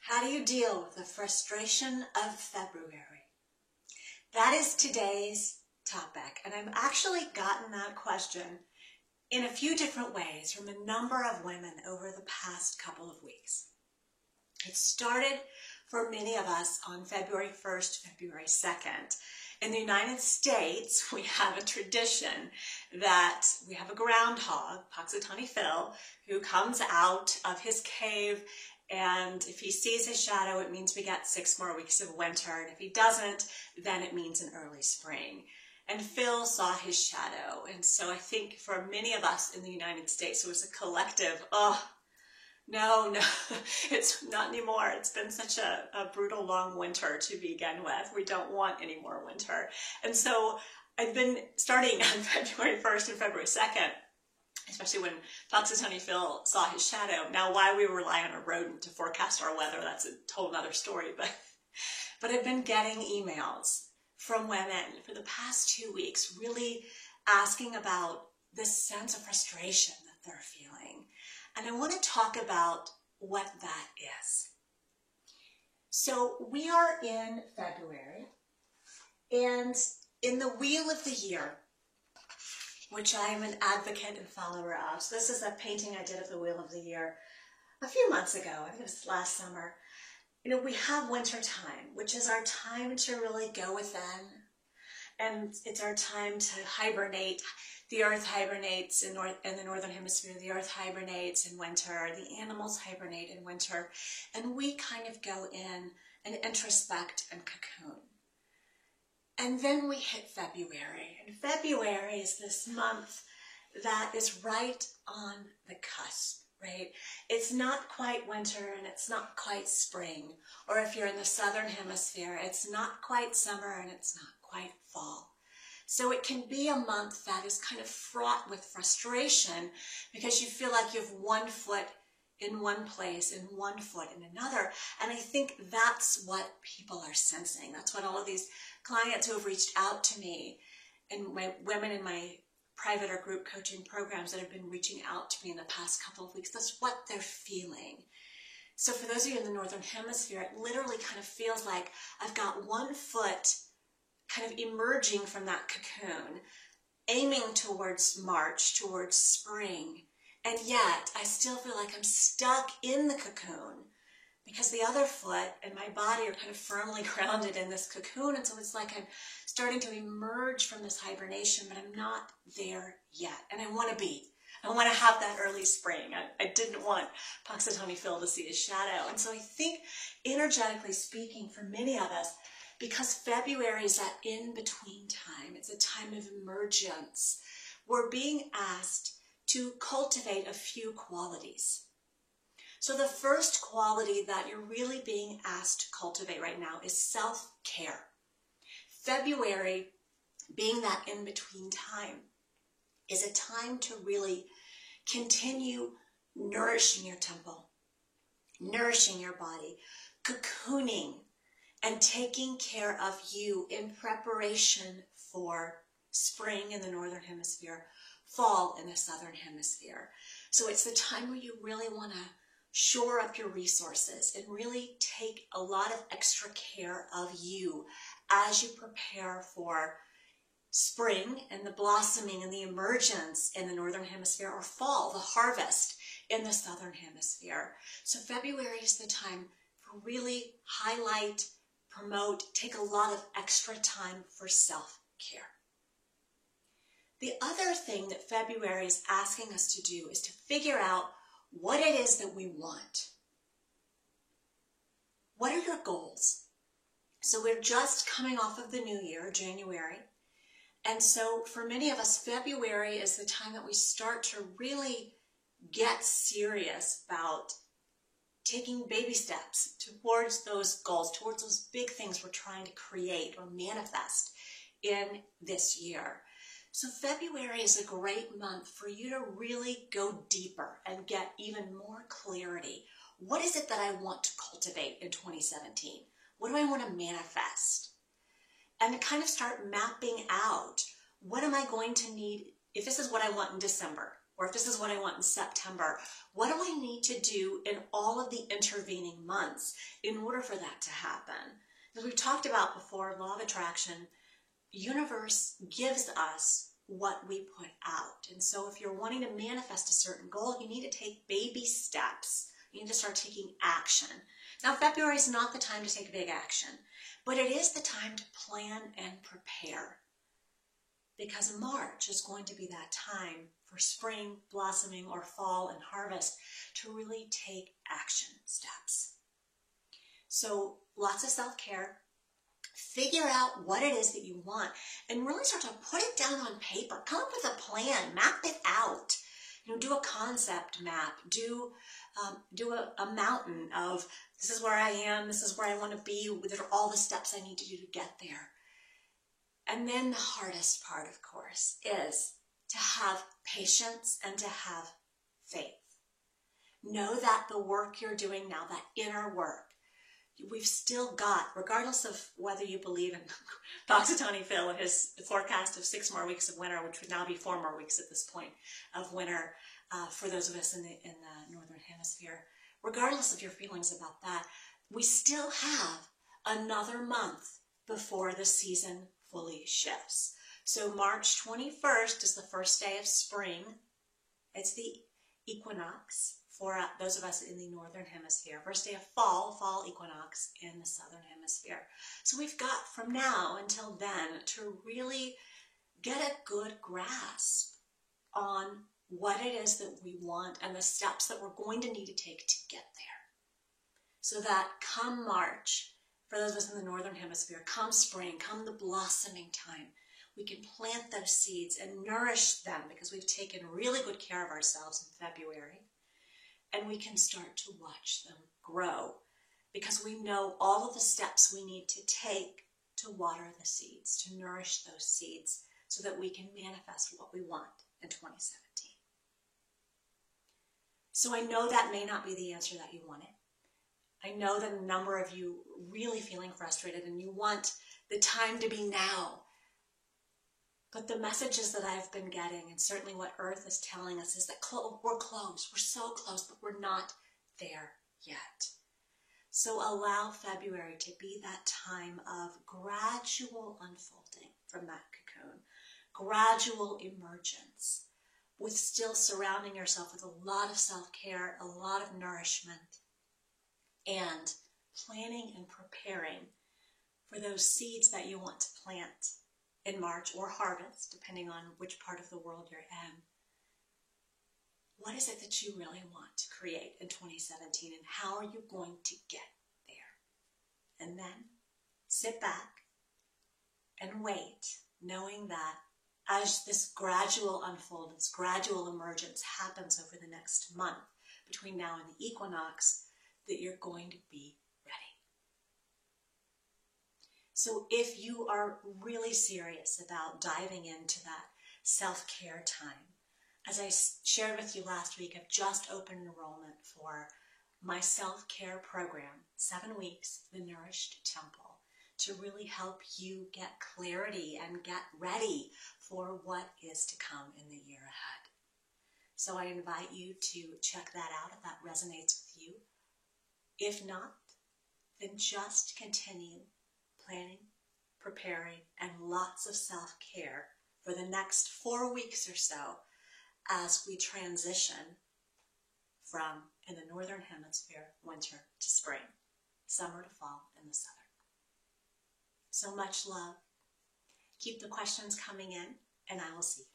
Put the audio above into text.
How do you deal with the frustration of February? That is today's topic, and I've actually gotten that question in a few different ways from a number of women over the past couple of weeks. It started for many of us on February 1st, February 2nd. In the United States, we have a tradition that we have a groundhog, Punxsutawney Phil, who comes out of his cave, and if he sees his shadow, it means we get 6 more weeks of winter, and if he doesn't, then it means an early spring. And Phil saw his shadow, and so I think for many of us in the United States, it was a collective, no, it's not anymore. It's been such a brutal long winter to begin with. We don't want any more winter. And so I've been starting on February 1st and February 2nd, especially when Punxsutawney Phil saw his shadow. Now, why we rely on a rodent to forecast our weather, that's a whole other story. But I've been getting emails from women for the past 2 weeks really asking about this sense of frustration that they're feeling. And I want to talk about what that is. So we are in February, and in the Wheel of the Year, which I am an advocate and follower of. So this is a painting I did of the Wheel of the Year a few months ago. I think it was last summer. We have winter time, which is our time to really go within, and it's our time to hibernate. The earth hibernates in the northern hemisphere. The earth hibernates in winter. The animals hibernate in winter. And we kind of go in and introspect and cocoon. And then we hit February. And February is this month that is right on the cusp, right? It's not quite winter and it's not quite spring. Or if you're in the southern hemisphere, it's not quite summer and it's not quite fall. So it can be a month that is kind of fraught with frustration because you feel like you have 1 foot in one place and 1 foot in another. And I think that's what people are sensing. That's what all of these clients who have reached out to me and my women in my private or group coaching programs that have been reaching out to me in the past couple of weeks, that's what they're feeling. So for those of you in the northern hemisphere, it literally kind of feels like I've got 1 foot kind of emerging from that cocoon, aiming towards March, towards spring, and yet I still feel like I'm stuck in the cocoon because the other foot and my body are kind of firmly grounded in this cocoon, and so it's like I'm starting to emerge from this hibernation, but I'm not there yet, and I want to be. I want to have that early spring. I didn't want Punxsutawney Phil to see his shadow, and so I think energetically speaking for many of us, because February is that in-between time, it's a time of emergence, we're being asked to cultivate a few qualities. So the first quality that you're really being asked to cultivate right now is self-care. February, being that in-between time, is a time to really continue nourishing your temple, nourishing your body, cocooning, and taking care of you in preparation for spring in the northern hemisphere, fall in the southern hemisphere. So it's the time where you really want to shore up your resources and really take a lot of extra care of you as you prepare for spring and the blossoming and the emergence in the northern hemisphere, or fall, the harvest in the southern hemisphere. So February is the time for really highlight, promote, take a lot of extra time for self-care. The other thing that February is asking us to do is to figure out what it is that we want. What are your goals? So we're just coming off of the new year, January. And so for many of us, February is the time that we start to really get serious about taking baby steps towards those goals, towards those big things we're trying to create or manifest in this year. So February is a great month for you to really go deeper and get even more clarity. What is it that I want to cultivate in 2017? What do I want to manifest? And to kind of start mapping out, what am I going to need if this is what I want in December? or if this is what I want in September, what do I need to do in all of the intervening months in order for that to happen? As we've talked about before, law of attraction, universe gives us what we put out. And so if you're wanting to manifest a certain goal, you need to take baby steps. You need to start taking action. Now, February is not the time to take big action, but it is the time to plan and prepare, because March is going to be that time for spring, blossoming, or fall and harvest to really take action steps. So lots of self-care. Figure out what it is that you want and really start to put it down on paper. Come up with a plan, map it out. Do a concept map, do a mountain of this is where I am, this is where I want to be, these are all the steps I need to do to get there. And then the hardest part, of course, is to have patience and to have faith. Know that the work you're doing now, that inner work, we've still got, regardless of whether you believe in Punxsutawney Phil and his forecast of 6 more weeks of winter, which would now be 4 more weeks at this point of winter for those of us in the Northern Hemisphere. Regardless of your feelings about that, we still have another month before the season fully shifts. So March 21st is the first day of spring. It's the equinox for those of us in the Northern Hemisphere. First day of fall equinox in the Southern Hemisphere. So we've got from now until then to really get a good grasp on what it is that we want and the steps that we're going to need to take to get there. So that come March, for those of us in the Northern Hemisphere, come spring, come the blossoming time, we can plant those seeds and nourish them because we've taken really good care of ourselves in February. And we can start to watch them grow because we know all of the steps we need to take to water the seeds, to nourish those seeds so that we can manifest what we want in 2017. So I know that may not be the answer that you wanted. I know that a number of you really feeling frustrated and you want the time to be now. But the messages that I've been getting, and certainly what Earth is telling us, is that we're close. We're so close, but we're not there yet. So allow February to be that time of gradual unfolding from that cocoon, gradual emergence, with still surrounding yourself with a lot of self-care, a lot of nourishment, and planning and preparing for those seeds that you want to plant in March or harvest, depending on which part of the world you're in. What is it that you really want to create in 2017, and how are you going to get there? And then sit back and wait, knowing that as this gradual unfold, this gradual emergence happens over the next month, between now and the equinox, that you're going to be ready. So if you are really serious about diving into that self-care time, as I shared with you last week, I've just opened enrollment for my self-care program, 7 weeks, The Nourished Temple, to really help you get clarity and get ready for what is to come in the year ahead. So I invite you to check that out if that resonates with you. If not, then just continue planning, preparing, and lots of self-care for the next 4 weeks or so as we transition from, in the Northern Hemisphere, winter to spring, summer to fall in the Southern. So much love. Keep the questions coming in, and I will see you.